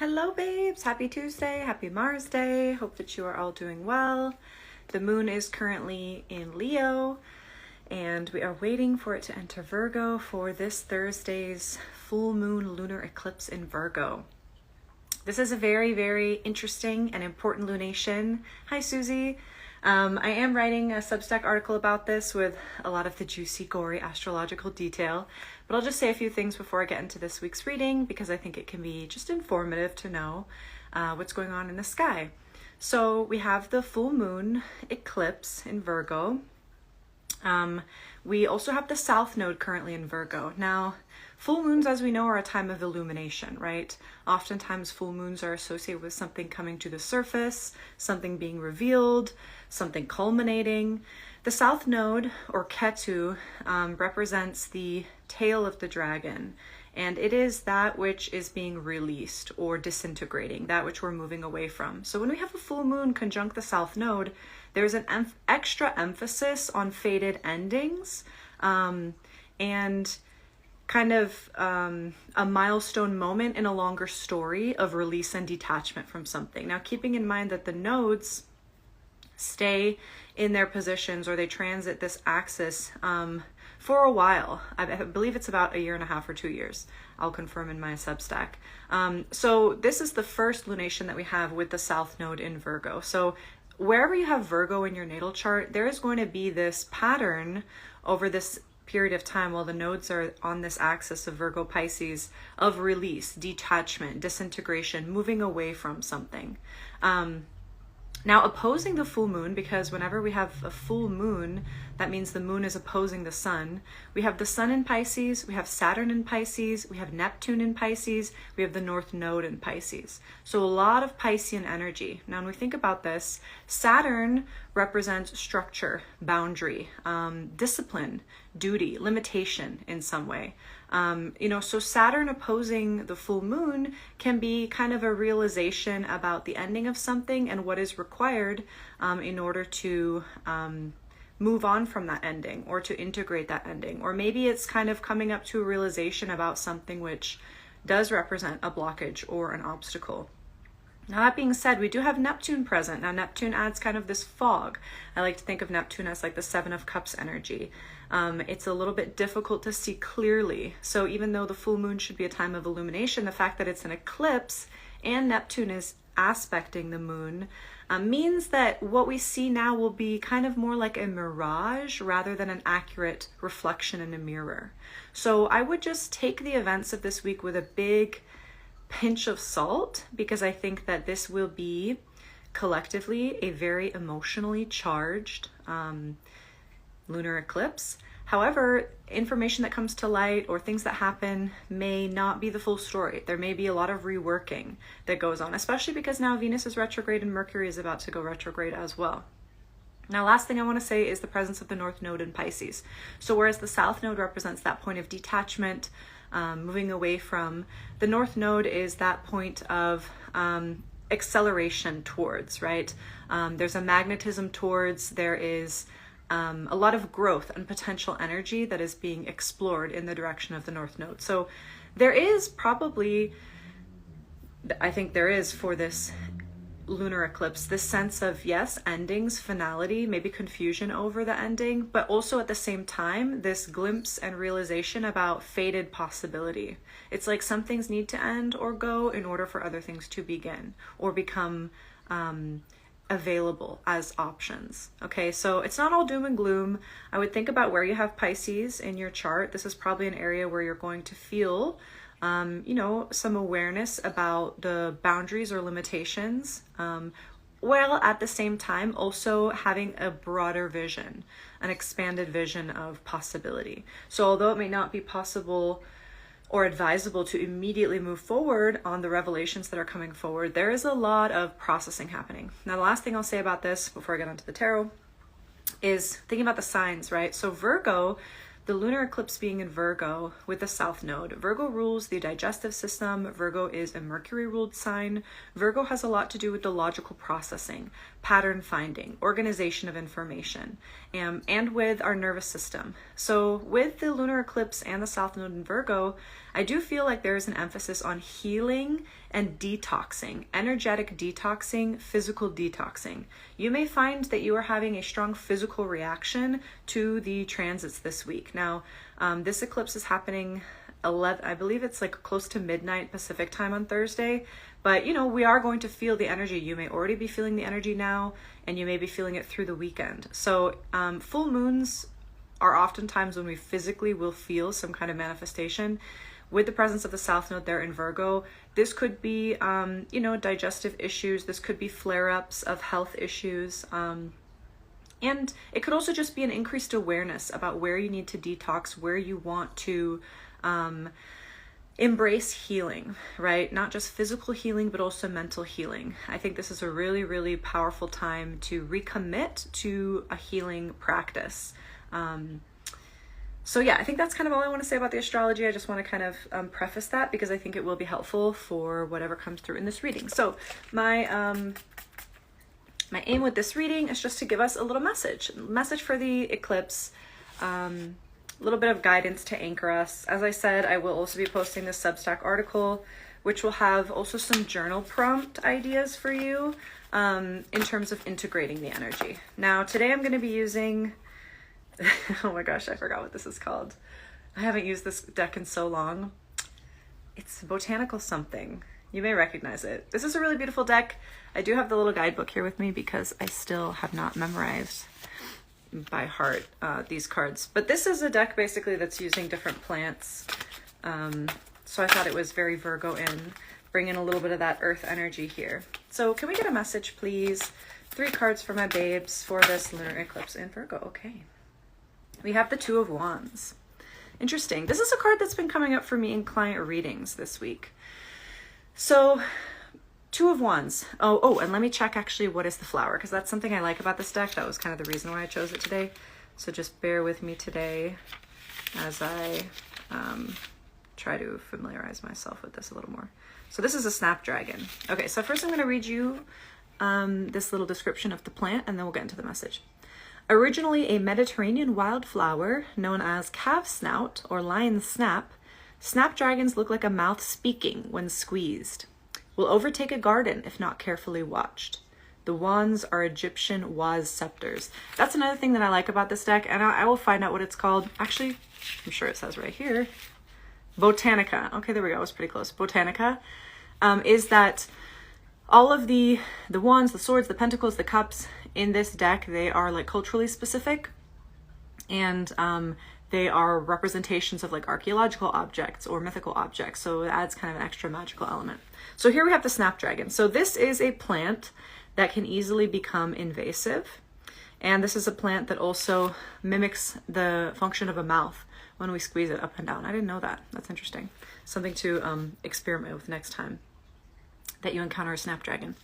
Hello babes, happy Tuesday, happy Mars Day. Hope that you are all doing well. The moon is currently in Leo and we are waiting for it to enter Virgo for this Thursday's full moon lunar eclipse in Virgo. This is a very, very interesting and important lunation. Hi Susie. I am writing a Substack article about this with a lot of the juicy, gory astrological detail, but I'll just say a few things before I get into this week's reading because I think it can be just informative to know what's going on in the sky. So we have the full moon eclipse in Virgo. We also have the South Node currently in Virgo. Now, full moons, as we know, are a time of illumination, right? Oftentimes, full moons are associated with something coming to the surface, something being revealed, something culminating. The South Node, or Ketu, represents the tail of the dragon, and it is that which is being released or disintegrating, that which we're moving away from. So when we have a full moon conjunct the South Node, there's an extra emphasis on fated endings and kind of a milestone moment in a longer story of release and detachment from something. Now, keeping in mind that the nodes stay in their positions or they transit this axis for a while. I believe it's about 1.5 years or 2 years. I'll confirm in my Substack. So this is the first lunation that we have with the South Node in Virgo. So wherever you have Virgo in your natal chart, there is going to be this pattern over this period of time while the nodes are on this axis of Virgo Pisces of release, detachment, disintegration, moving away from something. Now, opposing the full moon, because whenever we have a full moon, that means the moon is opposing the sun. We have the sun in Pisces, we have Saturn in Pisces, we have Neptune in Pisces, we have the North Node in Pisces. So a lot of Piscean energy. Now, when we think about this, Saturn represents structure, boundary, discipline, duty, limitation in some way. So Saturn opposing the full moon can be kind of a realization about the ending of something and what is required in order to move on from that ending or to integrate that ending. Or maybe it's kind of coming up to a realization about something which does represent a blockage or an obstacle. Now, that being said, we do have Neptune present. Now, Neptune adds kind of this fog. I like to think of Neptune as like the Seven of Cups energy. It's a little bit difficult to see clearly. So even though the full moon should be a time of illumination, the fact that it's an eclipse and Neptune is aspecting the moon means that what we see now will be kind of more like a mirage rather than an accurate reflection in a mirror. So I would just take the events of this week with a big pinch of salt, because I think that this will be collectively a very emotionally charged lunar eclipse. However, information that comes to light or things that happen may not be the full story. There may be a lot of reworking that goes on, especially because now Venus is retrograde and Mercury is about to go retrograde as well. Now, last thing I want to say is the presence of the North Node in Pisces. So whereas the South Node represents that point of detachment, moving away from, the North Node is that point of acceleration towards, right? There's a magnetism towards, there is a lot of growth and potential energy that is being explored in the direction of the North Node. So there is probably, I think there is for this lunar eclipse, this sense of, yes, endings, finality, maybe confusion over the ending, but also at the same time, this glimpse and realization about fated possibility. It's like some things need to end or go in order for other things to begin or become available as options. Okay, so it's not all doom and gloom. I would think about where you have Pisces in your chart. This is probably an area where you're going to feel some awareness about the boundaries or limitations, while at the same time also having a broader vision, an expanded vision of possibility. So although it may not be possible or advisable to immediately move forward on the revelations that are coming forward, there is a lot of processing happening. Now, the last thing I'll say about this before I get onto the tarot is thinking about the signs, right? So Virgo, the lunar eclipse being in Virgo with the South Node. Virgo rules the digestive system. Virgo is a Mercury-ruled sign. Virgo has a lot to do with the logical processing, pattern finding, organization of information, and with our nervous system. So with the lunar eclipse and the South Node in Virgo, I do feel like there is an emphasis on healing and detoxing, energetic detoxing, physical detoxing. You may find that you are having a strong physical reaction to the transits this week. Now, this eclipse is happening 11, I believe it's like close to midnight Pacific time on Thursday, but you know, we are going to feel the energy. You may already be feeling the energy now, and you may be feeling it through the weekend. So full moons are oftentimes when we physically will feel some kind of manifestation. With the presence of the South Node there in Virgo, this could be, you know, digestive issues. This could be flare-ups of health issues. And it could also just be an increased awareness about where you need to detox, where you want to embrace healing, right? Not just physical healing, but also mental healing. I think this is a really, really powerful time to recommit to a healing practice. So yeah, I think that's kind of all I want to say about the astrology. I just want to kind of preface that because I think it will be helpful for whatever comes through in this reading. So my aim with this reading is just to give us a little message for the eclipse, a little bit of guidance to anchor us. As I said, I will also be posting this Substack article, which will have also some journal prompt ideas for you in terms of integrating the energy. Now, today I'm going to be using, oh my gosh, I forgot what this is called. I haven't used this deck in so long. It's botanical something. You may recognize it. This is a really beautiful deck. I do have the little guidebook here with me because I still have not memorized by heart these cards. But this is a deck basically that's using different plants. So I thought it was very Virgo in, bringing a little bit of that earth energy here. So can we get a message, please? 3 cards for my babes for this lunar eclipse in Virgo. Okay. We have the Two of Wands. Interesting. This is a card that's been coming up for me in client readings this week. So, Two of Wands. Oh, and let me check actually what is the flower, because that's something I like about this deck. That was kind of the reason why I chose it today. So just bear with me today as I try to familiarize myself with this a little more. So this is a snapdragon. Okay, so first I'm going to read you this little description of the plant, and then we'll get into the message. Originally a Mediterranean wildflower known as calf snout or lion snap, snapdragons look like a mouth speaking when squeezed. Will overtake a garden if not carefully watched. The wands are Egyptian waz scepters. That's another thing that I like about this deck, and I will find out what it's called. Actually, I'm sure it says right here. Botanica. Okay, there we go. I was pretty close. Botanica is that all of the wands, the swords, the pentacles, the cups in this deck, they are like culturally specific, and they are representations of like archaeological objects or mythical objects. So it adds kind of an extra magical element. So here we have the snapdragon. So this is a plant that can easily become invasive. And this is a plant that also mimics the function of a mouth when we squeeze it up and down. I didn't know that. That's interesting. Something to experiment with next time that you encounter a snapdragon.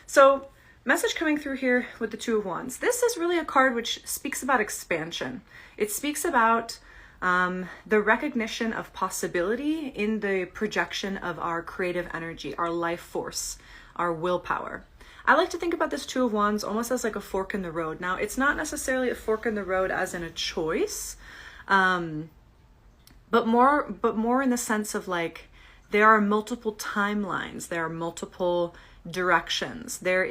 So message coming through here with the Two of Wands. This is really a card which speaks about expansion. It speaks about the recognition of possibility in the projection of our creative energy, our life force, our willpower. I like to think about this Two of Wands almost as like a fork in the road. Now, it's not necessarily a fork in the road as in a choice, but more in the sense of like there are multiple timelines, there are multiple directions, there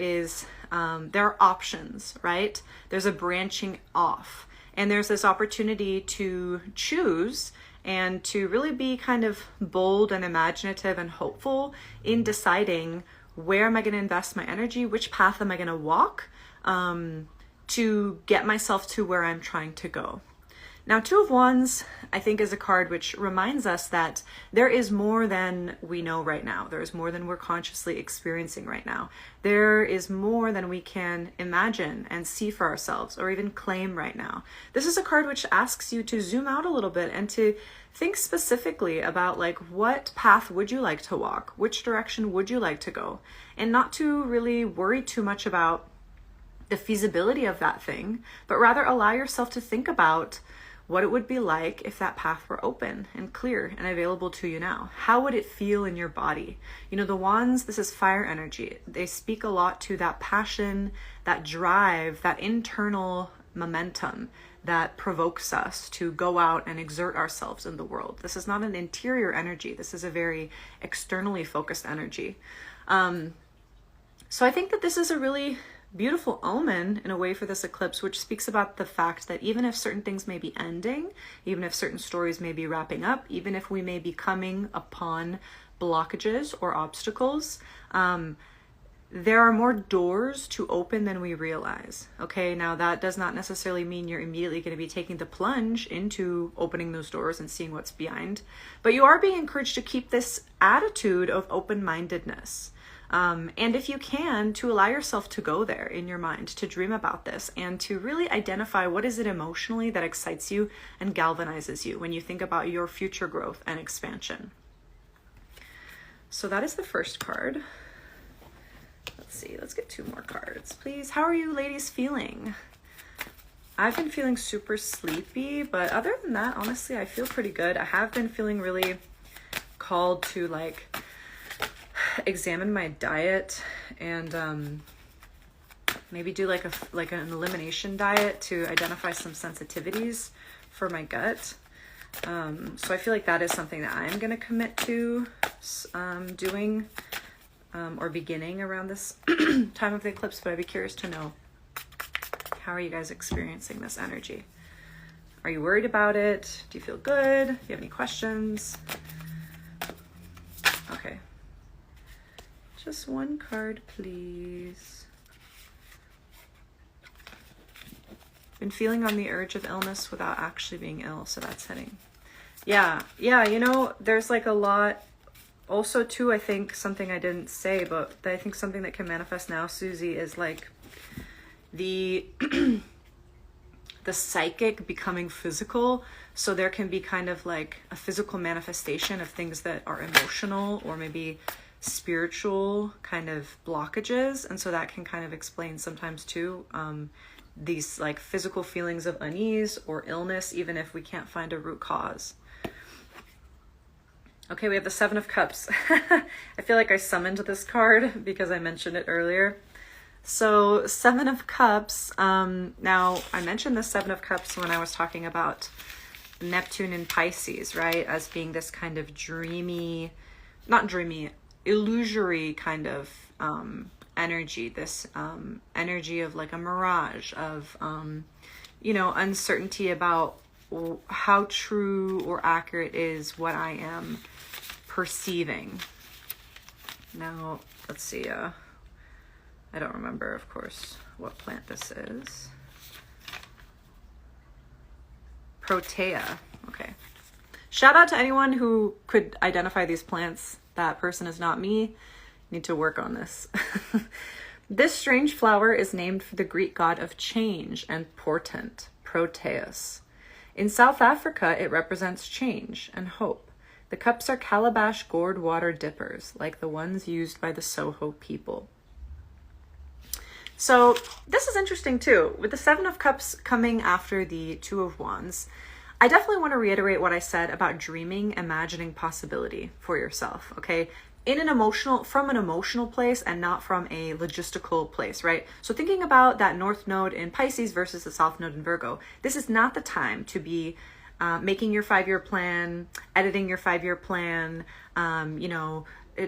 are options, right? There's a branching off, and there's this opportunity to choose and to really be kind of bold and imaginative and hopeful in deciding where am I going to invest my energy, which path am I going to walk to get myself to where I'm trying to go. Now, Two of Wands, I think, is a card which reminds us that there is more than we know right now. There is more than we're consciously experiencing right now. There is more than we can imagine and see for ourselves or even claim right now. This is a card which asks you to zoom out a little bit and to think specifically about like what path would you like to walk? Which direction would you like to go? And not to really worry too much about the feasibility of that thing, but rather allow yourself to think about what it would be like if that path were open and clear and available to you now. How would it feel in your body? You know, the wands, this is fire energy. They speak a lot to that passion, that drive, that internal momentum that provokes us to go out and exert ourselves in the world. This is not an interior energy. This is a very externally focused energy. So I think that this is a really beautiful omen in a way for this eclipse, which speaks about the fact that even if certain things may be ending, even if certain stories may be wrapping up, even if we may be coming upon blockages or obstacles, there are more doors to open than we realize. Okay, now that does not necessarily mean you're immediately going to be taking the plunge into opening those doors and seeing what's behind, but you are being encouraged to keep this attitude of open-mindedness. And if you can, to allow yourself to go there in your mind, to dream about this, and to really identify what is it emotionally that excites you and galvanizes you when you think about your future growth and expansion. So that is the first card. Let's see, let's get 2 more cards, please. How are you ladies feeling? I've been feeling super sleepy, but other than that, honestly, I feel pretty good. I have been feeling really called to like examine my diet and maybe do like an elimination diet to identify some sensitivities for my gut. So I feel like that is something that I'm going to commit to doing or beginning around this time of the eclipse, but I'd be curious to know, how are you guys experiencing this energy? Are you worried about it? Do you feel good? Do you have any questions? Okay. Just 1 card, please. Been feeling on the urge of illness without actually being ill, so that's hitting. Yeah, you know, there's like a lot. Also, too, I think something I didn't say, but I think something that can manifest now, Susie, is like the the psychic becoming physical. So there can be kind of like a physical manifestation of things that are emotional or maybe spiritual kind of blockages. And so that can kind of explain sometimes too these like physical feelings of unease or illness, even if we can't find a root cause. Okay, we have the 7 of Cups. I feel like I summoned this card because I mentioned it earlier. So 7 of Cups, now I mentioned the 7 of Cups when I was talking about Neptune in Pisces, right? As being this kind of dreamy, not dreamy, illusory kind of energy, this energy of like a mirage of, you know, uncertainty about how true or accurate is what I am perceiving. Now, let's see, I don't remember, of course, what plant this is. Protea. Okay. Shout out to anyone who could identify these plants. That person is not me. Need to work on this. This strange flower is named for the Greek god of change and portent, Proteus. In South Africa, it represents change and hope. The cups are calabash gourd water dippers, like the ones used by the Soho people. So this is interesting too. With the 7 of Cups coming after the 2 of Wands, I definitely want to reiterate what I said about dreaming, imagining possibility for yourself, okay? From an emotional place and not from a logistical place, right? So thinking about that North Node in Pisces versus the South Node in Virgo, this is not the time to be making your 5-year plan, editing your 5-year plan, you know,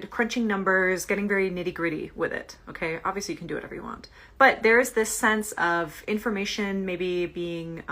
crunching numbers, getting very nitty gritty with it. Okay. Obviously you can do whatever you want, but there is this sense of information maybe being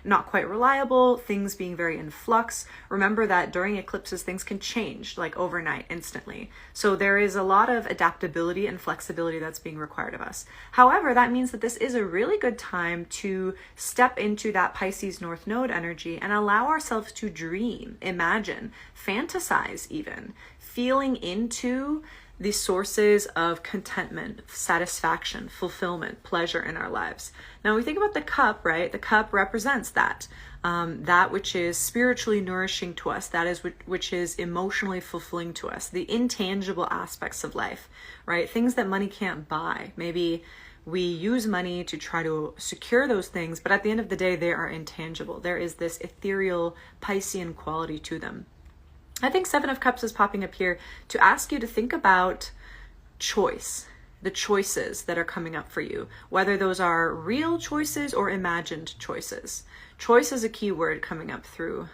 not quite reliable, things being very in flux. Remember that during eclipses, things can change like overnight, instantly. So there is a lot of adaptability and flexibility that's being required of us. However, that means that this is a really good time to step into that Pisces North Node energy and allow ourselves to dream, imagine, fantasize even, feeling into the sources of contentment, satisfaction, fulfillment, pleasure in our lives. Now, when we think about the cup, right? The cup represents that, that which is spiritually nourishing to us, that is which is emotionally fulfilling to us, the intangible aspects of life, right? Things that money can't buy. Maybe we use money to try to secure those things, but at the end of the day, they are intangible. There is this ethereal Piscean quality to them. I think 7 of Cups is popping up here to ask you to think about choice, the choices that are coming up for you, whether those are real choices or imagined choices. Choice is a key word coming up through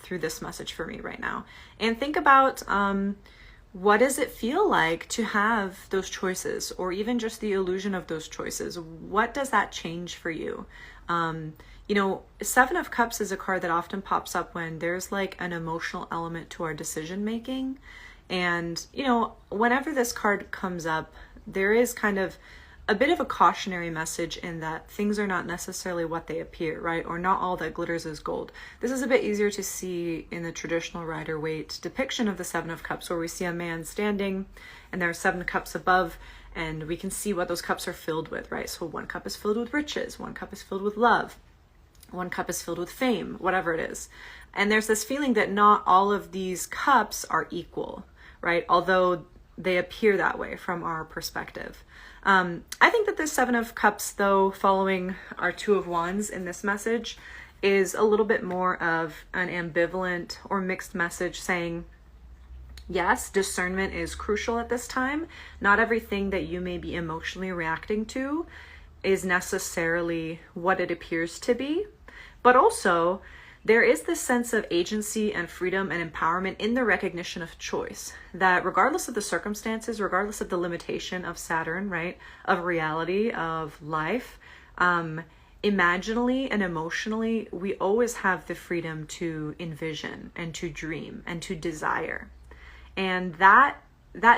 this message for me right now. And think about what does it feel like to have those choices, or even just the illusion of those choices? What does that change for you? You know, Seven of Cups is a card that often pops up when there's like an emotional element to our decision making. And, you know, whenever this card comes up, there is kind of a bit of a cautionary message in that things are not necessarily what they appear, right? Or not all that glitters is gold. This is a bit easier to see in the traditional Rider-Waite depiction of the Seven of Cups, where we see a man standing and there are 7 cups above, and we can see what those cups are filled with, right? So one cup is filled with riches, one cup is filled with love, one cup is filled with fame, whatever it is. And there's this feeling that not all of these cups are equal, right? Although they appear that way from our perspective. I think that the Seven of Cups, though, following our Two of Wands in this message, is a little bit more of an ambivalent or mixed message saying, yes, discernment is crucial at this time. Not everything that you may be emotionally reacting to is necessarily what it appears to be, but also there is this sense of agency and freedom and empowerment in the recognition of choice, that regardless of the circumstances, regardless of the limitation of Saturn, right, of reality, of life, imaginally and emotionally, we always have the freedom to envision and to dream and to desire. And that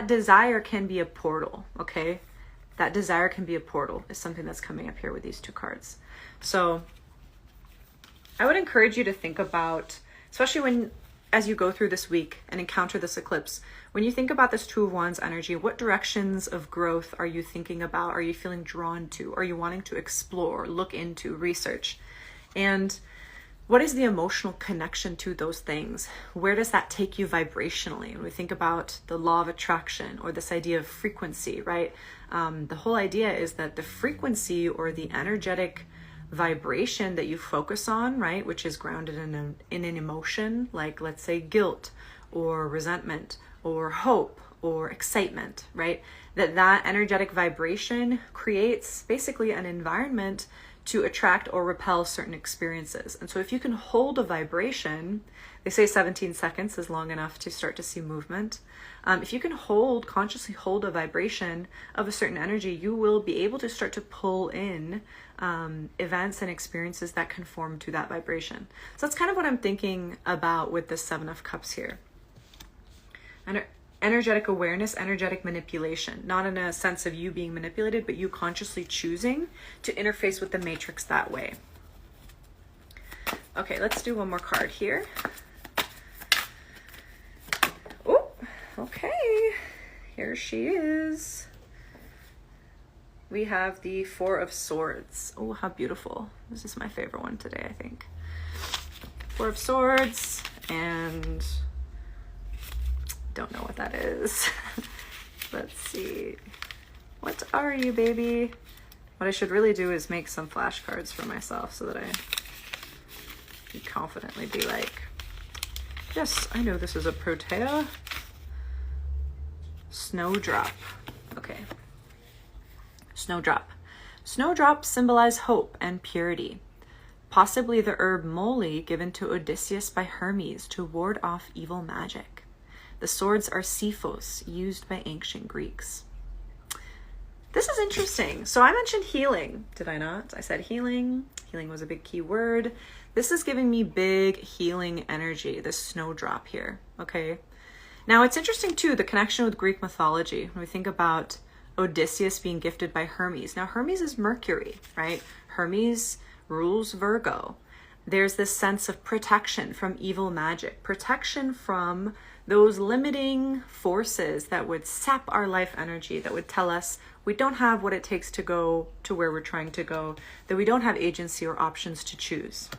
desire can be a portal, okay? That desire can be a portal is something that's coming up here with these 2 cards. So I would encourage you to think about, especially as you go through this week and encounter this eclipse, when you think about this Two of Wands energy, what directions of growth are you thinking about? Are you feeling drawn to? Are you wanting to explore, look into, research? And what is the emotional connection to those things? Where does that take you vibrationally? When we think about the law of attraction or this idea of frequency, right? The whole idea is that the frequency or the energetic vibration that you focus on, right, which is grounded in an emotion, like let's say guilt or resentment or hope or excitement, right, that energetic vibration creates basically an environment to attract or repel certain experiences. And so if you can hold a vibration, they say 17 seconds is long enough to start to see movement. If you can consciously hold a vibration of a certain energy, you will be able to start to pull in events and experiences that conform to that vibration. So that's kind of what I'm thinking about with the Seven of Cups here. Energetic awareness, energetic manipulation, not in a sense of you being manipulated, but you consciously choosing to interface with the matrix that way. Okay, let's do one more card here. Oh, okay. Here she is. We have the Four of Swords. Oh, how beautiful. This is my favorite one today, I think. Four of Swords, and don't know what that is. Let's see. What are you, baby? What I should really do is make some flashcards for myself so that I can confidently be like, yes, I know this is a Protea. Snowdrop. Okay. Snowdrop. Snowdrops symbolize hope and purity. Possibly the herb moly given to Odysseus by Hermes to ward off evil magic. The swords are Xiphos, used by ancient Greeks. This is interesting. So I mentioned healing, did I not? I said healing. Healing was a big key word. This is giving me big healing energy, this snowdrop here, okay? Now it's interesting too, the connection with Greek mythology. When we think about Odysseus being gifted by Hermes. Now Hermes is Mercury, right? Hermes rules Virgo. There's this sense of protection from evil magic, protection from those limiting forces that would sap our life energy, that would tell us we don't have what it takes to go to where we're trying to go, that we don't have agency or options to choose.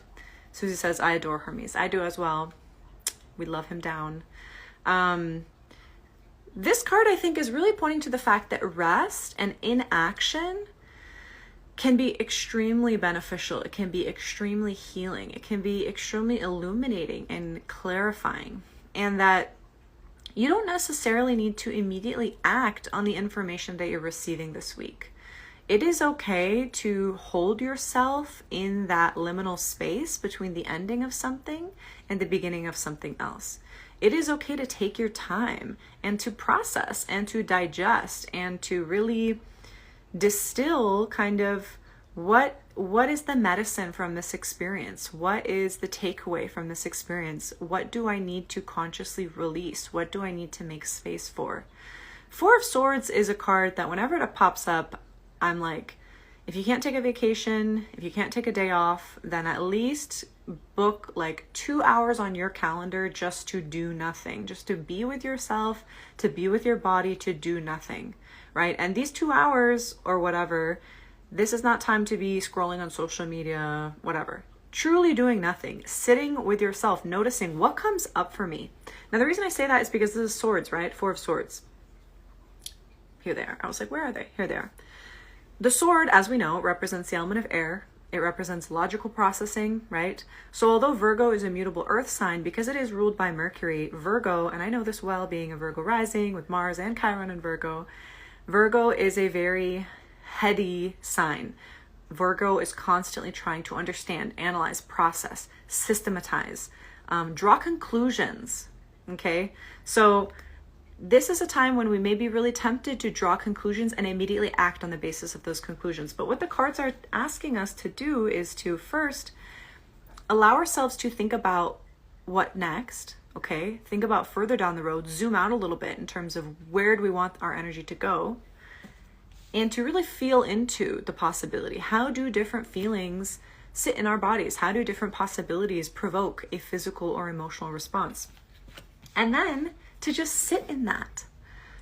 Susie says, I adore Hermes. I do as well. We love him down. This card, I think, is really pointing to the fact that rest and inaction can be extremely beneficial. It can be extremely healing. It can be extremely illuminating and clarifying. And that, you don't necessarily need to immediately act on the information that you're receiving this week. It is okay to hold yourself in that liminal space between the ending of something and the beginning of something else. It is okay to take your time and to process and to digest and to really distill kind of what is the medicine from this experience? What is the takeaway from this experience? What do I need to consciously release? What do I need to make space for? Four of Swords is a card that whenever it pops up, I'm like, if you can't take a vacation, if you can't take a day off, then at least book like 2 hours on your calendar just to do nothing, just to be with yourself, to be with your body, to do nothing, right? And these 2 hours or whatever, this is not time to be scrolling on social media, whatever. Truly doing nothing, sitting with yourself, noticing what comes up for me. Now, the reason I say that is because this is Swords, right? Four of Swords. Here they are. I was like, where are they? Here they are. The sword, as we know, represents the element of air. It represents logical processing, right? So although Virgo is a mutable earth sign, because it is ruled by Mercury, Virgo, and I know this well being a Virgo rising with Mars and Chiron in Virgo, Virgo is a very heady sign. Virgo is constantly trying to understand, analyze, process, systematize, draw conclusions, okay? So this is a time when we may be really tempted to draw conclusions and immediately act on the basis of those conclusions. But what the cards are asking us to do is to first allow ourselves to think about what next, okay? Think about further down the road, zoom out a little bit in terms of where do we want our energy to go, and to really feel into the possibility. How do different feelings sit in our bodies? How do different possibilities provoke a physical or emotional response? And then to just sit in that,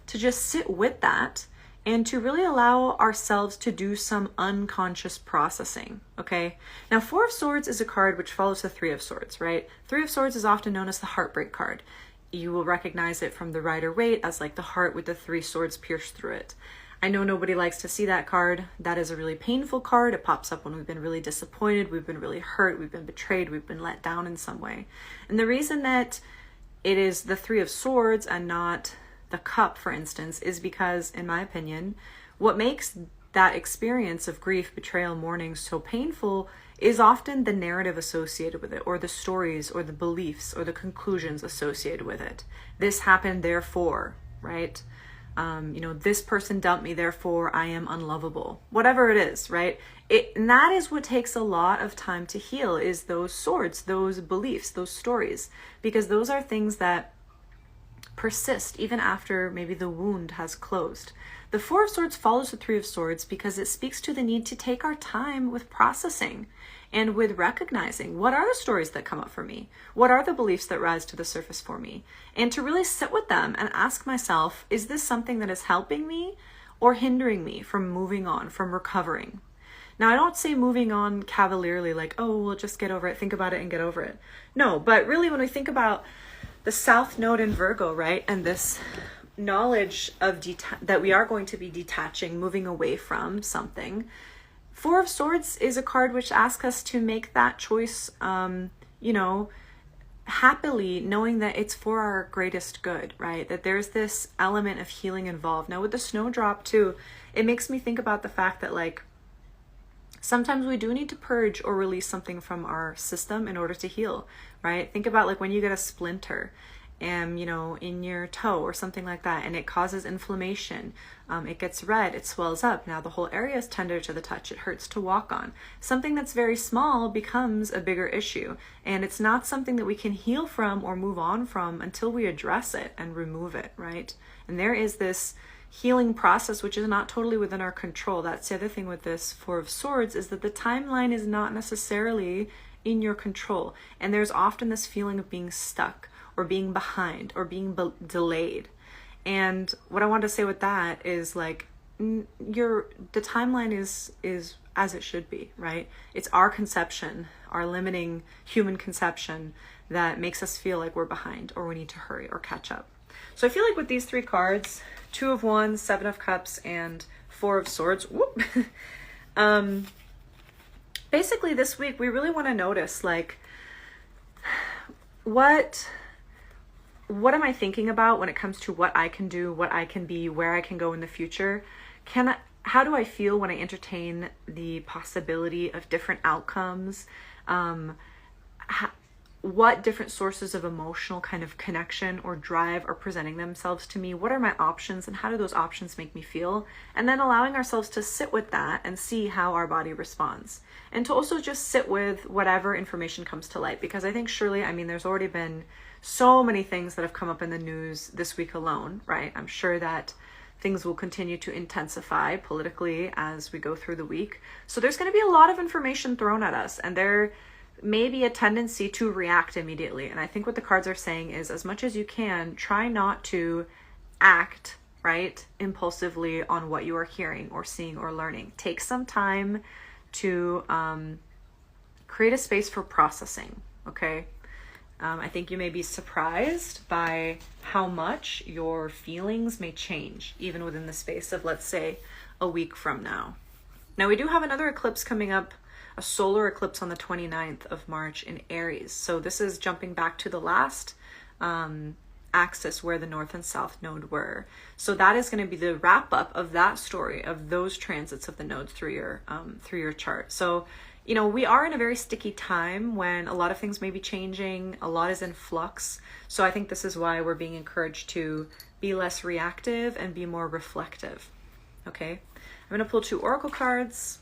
to just sit with that, and to really allow ourselves to do some unconscious processing, okay? Now, Four of Swords is a card which follows the Three of Swords, right? Three of Swords is often known as the heartbreak card. You will recognize it from the Rider-Waite as like the heart with the three swords pierced through it. I know nobody likes to see that card. That is a really painful card. It pops up when we've been really disappointed, we've been really hurt, we've been betrayed, we've been let down in some way. And the reason that it is the Three of Swords and not the Cup, for instance, is because, in my opinion, what makes that experience of grief, betrayal, mourning so painful is often the narrative associated with it, or the stories, or the beliefs, or the conclusions associated with it. This happened, therefore, right? This person dumped me, therefore I am unlovable. Whatever it is, right? And that is what takes a lot of time to heal, is those swords, those beliefs, those stories, because those are things that persist even after maybe the wound has closed. The Four of Swords follows the Three of Swords because it speaks to the need to take our time with processing and with recognizing what are the stories that come up for me? What are the beliefs that rise to the surface for me? And to really sit with them and ask myself, is this something that is helping me or hindering me from moving on, from recovering? Now, I don't say moving on cavalierly, like, oh, we'll just get over it, think about it and get over it. No, but really when we think about the South Node in Virgo, right? And this knowledge of that we are going to be detaching, moving away from something. Four of Swords is a card which asks us to make that choice, happily, knowing that it's for our greatest good, right? That there's this element of healing involved. Now with the snowdrop too, it makes me think about the fact that like, sometimes we do need to purge or release something from our system in order to heal, right? Think about like when you get a splinter and in your toe or something like that, and it causes inflammation. It gets red, it swells up. Now the whole area is tender to the touch. It hurts to walk on. Something that's very small becomes a bigger issue, and it's not something that we can heal from or move on from until we address it and remove it, right? And there is this healing process which is not totally within our control. That's the other thing with this Four of Swords, is that the timeline is not necessarily in your control, and there's often this feeling of being stuck or being behind or being delayed. And what I want to say with that is like the timeline is as it should be, right? It's our conception, our limiting human conception, that makes us feel like we're behind or we need to hurry or catch up. So I feel like with these three cards, Two of Wands, Seven of Cups, and Four of Swords, basically this week we really want to notice like what what am I thinking about when it comes to what I can do, what I can be, where I can go in the future? How do I feel when I entertain the possibility of different outcomes? What different sources of emotional kind of connection or drive are presenting themselves to me? What are my options, and how do those options make me feel? And then allowing ourselves to sit with that and see how our body responds. And to also just sit with whatever information comes to light, because I think surely, I mean, there's already been so many things that have come up in the news this week alone, right? I'm sure that things will continue to intensify politically as we go through the week. So there's going to be a lot of information thrown at us, and there may be a tendency to react immediately. And I think what the cards are saying is, as much as you can, try not to act, right, impulsively on what you are hearing or seeing or learning. Take some time to create a space for processing, okay? I think you may be surprised by how much your feelings may change, even within the space of, let's say, a week from now. Now, we do have another eclipse coming up, a solar eclipse on the 29th of March in Aries. So this is jumping back to the last axis where the north and south node were. So that is going to be the wrap up of that story, of those transits of the nodes through your chart. So, you know, we are in a very sticky time when a lot of things may be changing, a lot is in flux. So I think this is why we're being encouraged to be less reactive and be more reflective. Okay, I'm going to pull 2 oracle cards.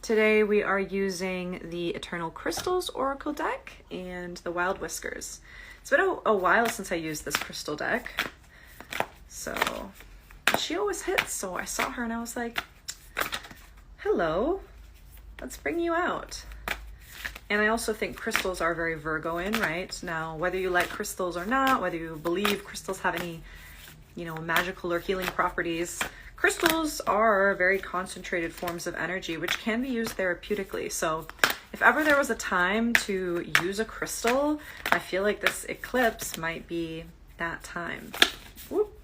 Today we are using the Eternal Crystals Oracle deck and the Wild Whiskers. It's been a while since I used this crystal deck. So she always hits. So I saw her and I was like, hello, let's bring you out. And I also think crystals are very Virgoan, right? Now, whether you like crystals or not, whether you believe crystals have any, you know, magical or healing properties, crystals are very concentrated forms of energy, which can be used therapeutically. So if ever there was a time to use a crystal, I feel like this eclipse might be that time. Whoop.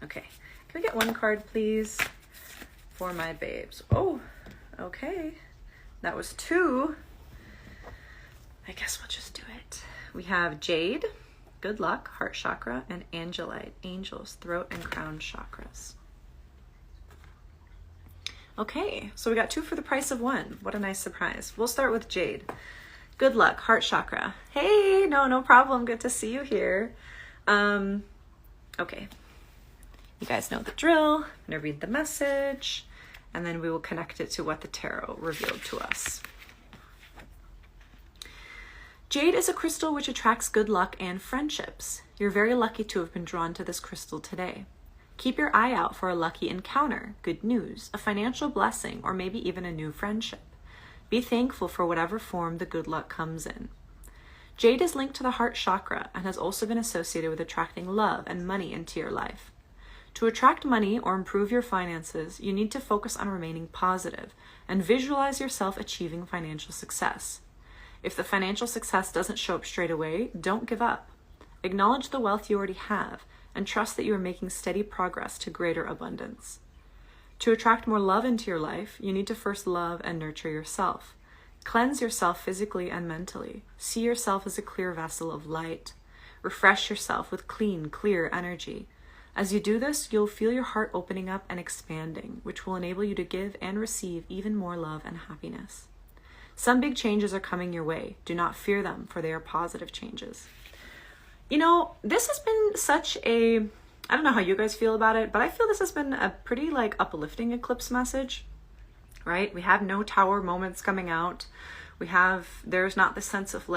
Okay, can we get 1 card, please, for my babes? Oh, okay. That was 2. I guess we'll just do it. We have Jade, good luck, heart chakra, and Angelite, angels, throat and crown chakras. Okay, so we got 2 for the price of 1. What a nice surprise. We'll start with Jade. Good luck, heart chakra. Hey, no problem. Good to see you here. Okay. You guys know the drill. I'm gonna read the message, and then we will connect it to what the tarot revealed to us. Jade is a crystal which attracts good luck and friendships. You're very lucky to have been drawn to this crystal today. Keep your eye out for a lucky encounter, good news, a financial blessing, or maybe even a new friendship. Be thankful for whatever form the good luck comes in. Jade is linked to the heart chakra and has also been associated with attracting love and money into your life. To attract money or improve your finances, you need to focus on remaining positive and visualize yourself achieving financial success. If the financial success doesn't show up straight away, don't give up. Acknowledge the wealth you already have and trust that you are making steady progress to greater abundance. To attract more love into your life, you need to first love and nurture yourself. Cleanse yourself physically and mentally. See yourself as a clear vessel of light. Refresh yourself with clean, clear energy. As you do this, you'll feel your heart opening up and expanding, which will enable you to give and receive even more love and happiness. Some big changes are coming your way. Do not fear them, for they are positive changes. You know, this has been such a, I don't know how you guys feel about it, but I feel this has been a pretty uplifting eclipse message, right? We have no tower moments coming out. There's not the sense of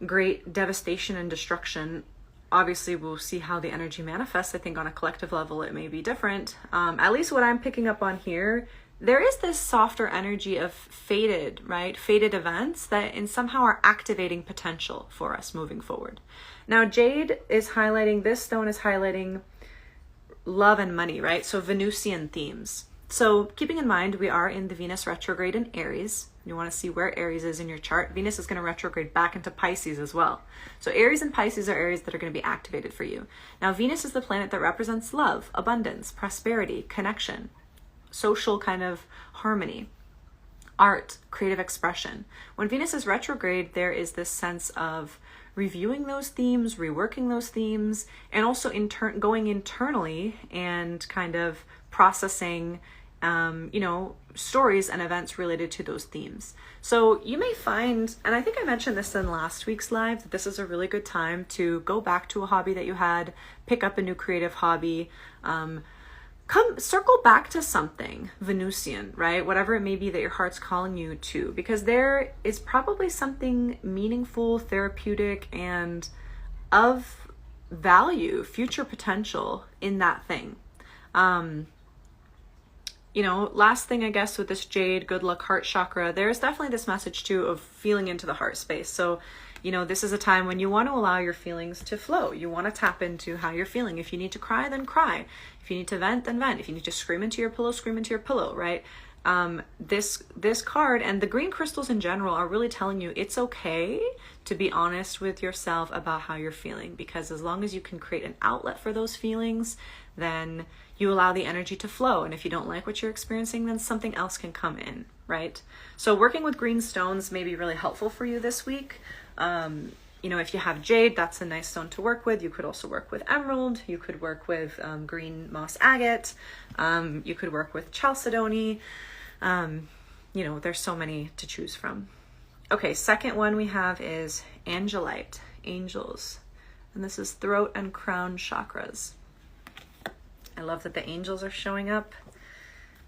great devastation and destruction. Obviously, we'll see how the energy manifests. I think on a collective level, it may be different. At least what I'm picking up on here, there is this softer energy of faded events that somehow are activating potential for us moving forward. Now, Jade is highlighting, this stone is highlighting love and money, right? So Venusian themes. So keeping in mind, we are in the Venus retrograde in Aries. You want to see where Aries is in your chart. Venus is going to retrograde back into Pisces as well. So Aries and Pisces are areas that are going to be activated for you. Now, Venus is the planet that represents love, abundance, prosperity, connection, social kind of harmony. art, creative expression. When Venus is retrograde, there is this sense of reviewing those themes, reworking those themes, and also going internally and kind of processing stories and events related to those themes. So you may find, and I think I mentioned this in last week's live, that this is a really good time to go back to a hobby that you had, pick up a new creative hobby, circle back to something Venusian, right? Whatever it may be that your heart's calling you to, because there is probably something meaningful, therapeutic, and of value, future potential in that thing. Last thing, I guess, with this jade, good luck, heart chakra, there's definitely this message too of feeling into the heart space. So, this is a time when you want to allow your feelings to flow. You want to tap into how you're feeling. If you need to cry, then cry. If you need to vent, then vent. If you need to scream into your pillow, right? This card and the green crystals in general are really telling you it's okay to be honest with yourself about how you're feeling, because as long as you can create an outlet for those feelings, then you allow the energy to flow. And if you don't like what you're experiencing, then something else can come in, right? So working with green stones may be really helpful for you this week. If you have jade, that's a nice stone to work with. You could also work with emerald. You could work with green moss agate. You could work with chalcedony. There's so many to choose from. Okay, second one we have is angelite, angels. And this is throat and crown chakras. I love that the angels are showing up.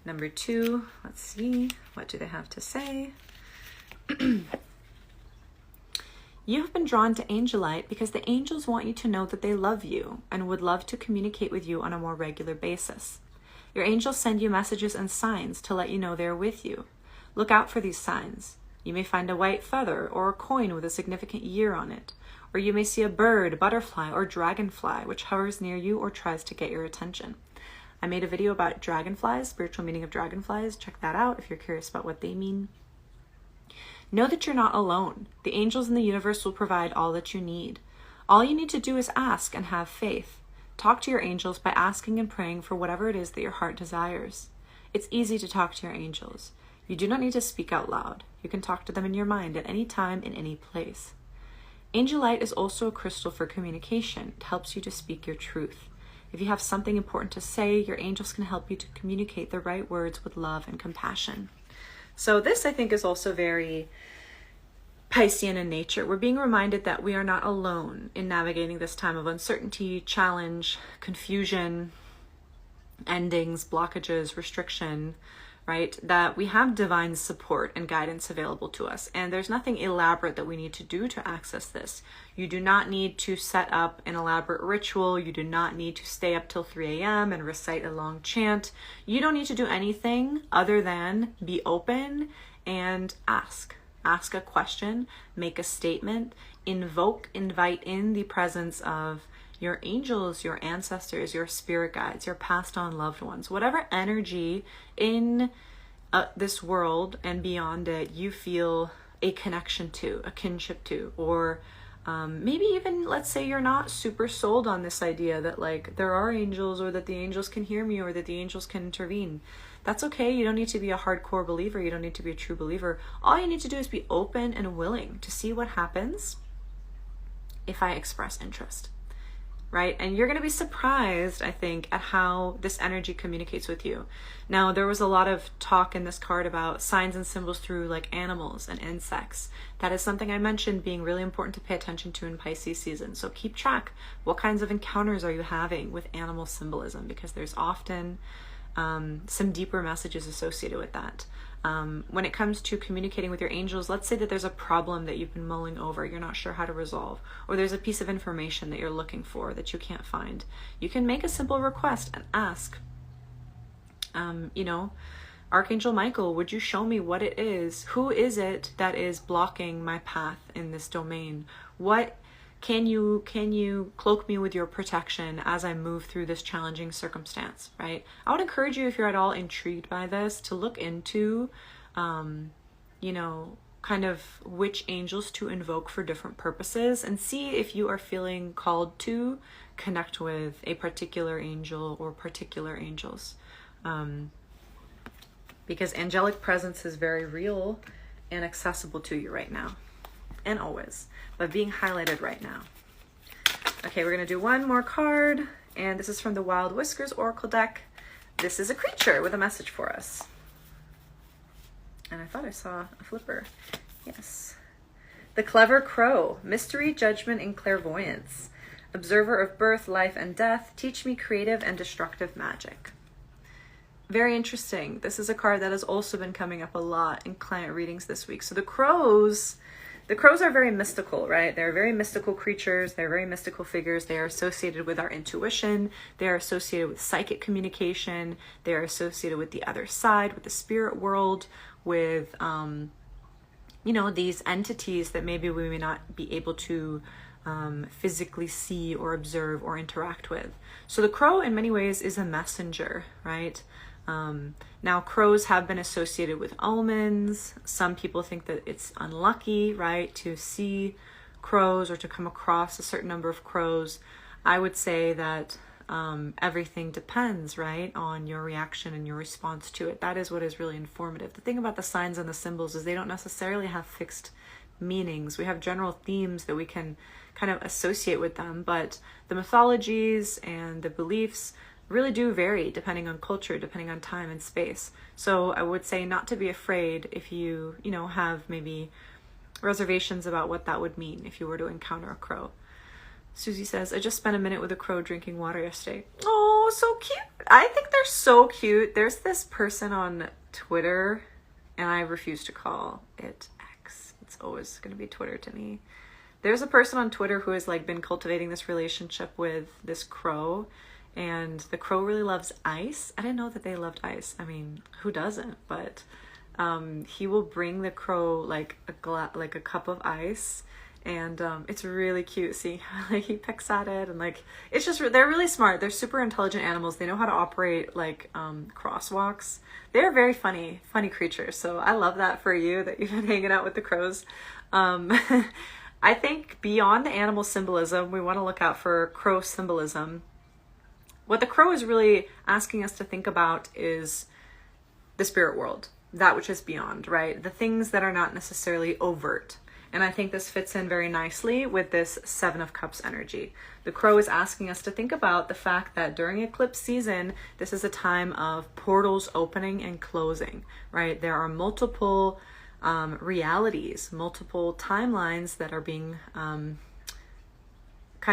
Number 2, let's see, what do they have to say? You have been drawn to angelite because the angels want you to know that they love you and would love to communicate with you on a more regular basis. Your angels send you messages and signs to let you know they are with you. Look out for these signs. You may find a white feather or a coin with a significant year on it, or you may see a bird, butterfly, or dragonfly which hovers near you or tries to get your attention. I made a video about dragonflies, spiritual meaning of dragonflies. Check that out if you're curious about what they mean. Know that you're not alone. The angels in the universe will provide all that you need. All you need to do is ask and have faith. Talk to your angels by asking and praying for whatever it is that your heart desires. It's easy to talk to your angels. You do not need to speak out loud. You can talk to them in your mind at any time, in any place. Angelite is also a crystal for communication. It helps you to speak your truth. If you have something important to say, your angels can help you to communicate the right words with love and compassion. So this, I think, is also very Piscean in nature. We're being reminded that we are not alone in navigating this time of uncertainty, challenge, confusion, endings, blockages, restriction, right? That we have divine support and guidance available to us. And there's nothing elaborate that we need to do to access this. You do not need to set up an elaborate ritual. You do not need to stay up till 3 a.m. and recite a long chant. You don't need to do anything other than be open and ask. Ask a question, make a statement, invite in the presence of your angels, your ancestors, your spirit guides, your passed on loved ones, whatever energy in this world and beyond it you feel a connection to, a kinship to, or maybe even, let's say you're not super sold on this idea that like there are angels or that the angels can hear me or that the angels can intervene. That's okay. You don't need to be a hardcore believer. You don't need to be a true believer. All you need to do is be open and willing to see what happens if I express interest, right? And you're going to be surprised, I think, at how this energy communicates with you. Now, there was a lot of talk in this card about signs and symbols through like animals and insects. That is something I mentioned being really important to pay attention to in Pisces season. So keep track. What kinds of encounters are you having with animal symbolism? Because there's often some deeper messages associated with that. When it comes to communicating with your angels, let's say that there's a problem that you've been mulling over, you're not sure how to resolve, or there's a piece of information that you're looking for that you can't find. You can make a simple request and ask, Archangel Michael, would you show me what it is? Who is it that is blocking my path in this domain? What can you cloak me with your protection as I move through this challenging circumstance, right? I would encourage you, if you're at all intrigued by this, to look into, kind of which angels to invoke for different purposes and see if you are feeling called to connect with a particular angel or particular angels. because angelic presence is very real and accessible to you right now and always, but being highlighted right now. Okay, we're going to do one more card, and this is from the Wild Whiskers Oracle deck. This is a creature with a message for us. And I thought I saw a flipper. Yes. The Clever Crow. Mystery, judgment, and clairvoyance. Observer of birth, life, and death. Teach me creative and destructive magic. Very interesting. This is a card that has also been coming up a lot in client readings this week. So the crows are very mystical, right? They're very mystical creatures. They're very mystical figures. They are associated with our intuition. They are associated with psychic communication. They are associated with the other side, with the spirit world, with, these entities that maybe we may not be able to physically see or observe or interact with. So the crow in many ways is a messenger, right? Now crows have been associated with omens. Some people think that it's unlucky, right, to see crows or to come across a certain number of crows. I would say that everything depends, right, on your reaction and your response to it. That is what is really informative. The thing about the signs and the symbols is they don't necessarily have fixed meanings. We have general themes that we can kind of associate with them, but the mythologies and the beliefs really do vary depending on culture, depending on time and space. So I would say not to be afraid if you, have maybe reservations about what that would mean if you were to encounter a crow. Susie says, I just spent a minute with a crow drinking water yesterday. Oh, so cute. I think they're so cute. There's this person on Twitter, and I refuse to call it X. It's always going to be Twitter to me. There's a person on Twitter who has been cultivating this relationship with this crow, and the crow really loves ice. I didn't know that they loved ice. I mean, who doesn't? But he will bring the crow a cup of ice, and it's really cute seeing how he picks at it, and it's just, they're really smart. They're super intelligent animals. They know how to operate crosswalks. They're very funny creatures. So I love that for you, that you've been hanging out with the crows. I think beyond the animal symbolism, we want to look out for crow symbolism. What the crow is really asking us to think about is the spirit world, that which is beyond, right? The things that are not necessarily overt. And I think this fits in very nicely with this Seven of Cups energy. The crow is asking us to think about the fact that during eclipse season, this is a time of portals opening and closing, right? There are multiple realities, multiple timelines that are being kind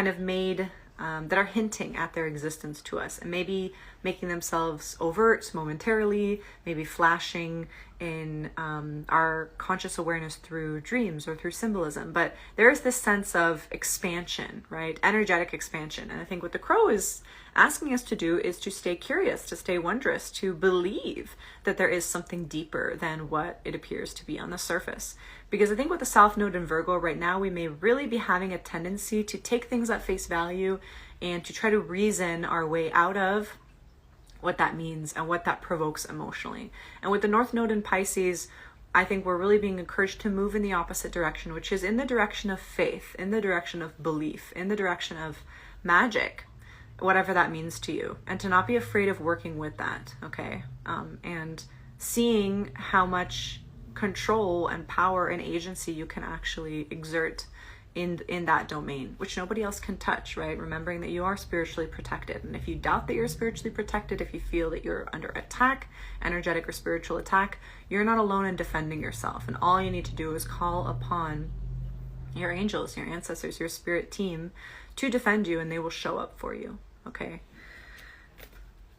of made, that are hinting at their existence to us, and maybe making themselves overt momentarily, maybe flashing in our conscious awareness through dreams or through symbolism. But there is this sense of expansion, right? Energetic expansion. And I think what the crow is asking us to do is to stay curious, to stay wondrous, to believe that there is something deeper than what it appears to be on the surface. Because I think with the South Node in Virgo right now, we may really be having a tendency to take things at face value and to try to reason our way out of what that means and what that provokes emotionally. And with the North Node in Pisces, I think we're really being encouraged to move in the opposite direction, which is in the direction of faith, in the direction of belief, in the direction of magic, whatever that means to you, and to not be afraid of working with that, okay? And seeing how much control and power and agency you can actually exert in that domain, which nobody else can touch, right? Remembering that you are spiritually protected. And if you doubt that you're spiritually protected, if you feel that you're under attack, energetic or spiritual attack, you're not alone in defending yourself. And all you need to do is call upon your angels, your ancestors, your spirit team to defend you, and they will show up for you, okay?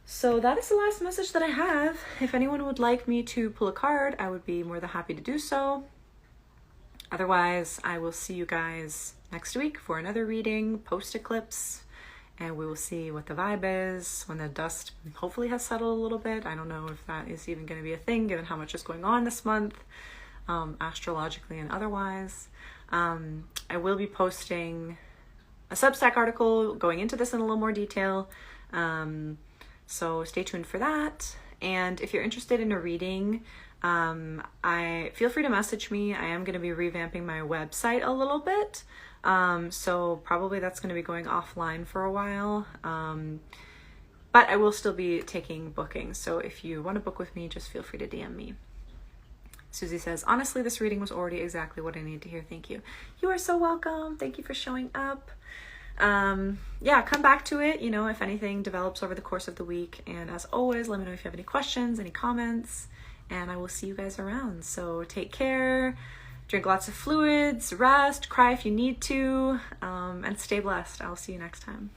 So that is the last message that I have. If anyone would like me to pull a card, I would be more than happy to do so. Otherwise, I will see you guys next week for another reading post-eclipse, and we will see what the vibe is when the dust hopefully has settled a little bit. I don't know if that is even going to be a thing given how much is going on this month, astrologically and otherwise. I will be posting a Substack article going into this in a little more detail, so stay tuned for that. And if you're interested in a reading, I feel free to message me. I am going to be revamping my website a little bit, so probably that's going to be going offline for a while. but I will still be taking bookings. So if you want to book with me, just feel free to DM me. Susie says, honestly, this reading was already exactly what I needed to hear. Thank you. You are so welcome. Thank you for showing up. Yeah, come back to it, you know, if anything develops over the course of the week. And as always, let me know if you have any questions, any comments, and I will see you guys around. So take care, drink lots of fluids, rest, cry if you need to, and stay blessed. I'll see you next time.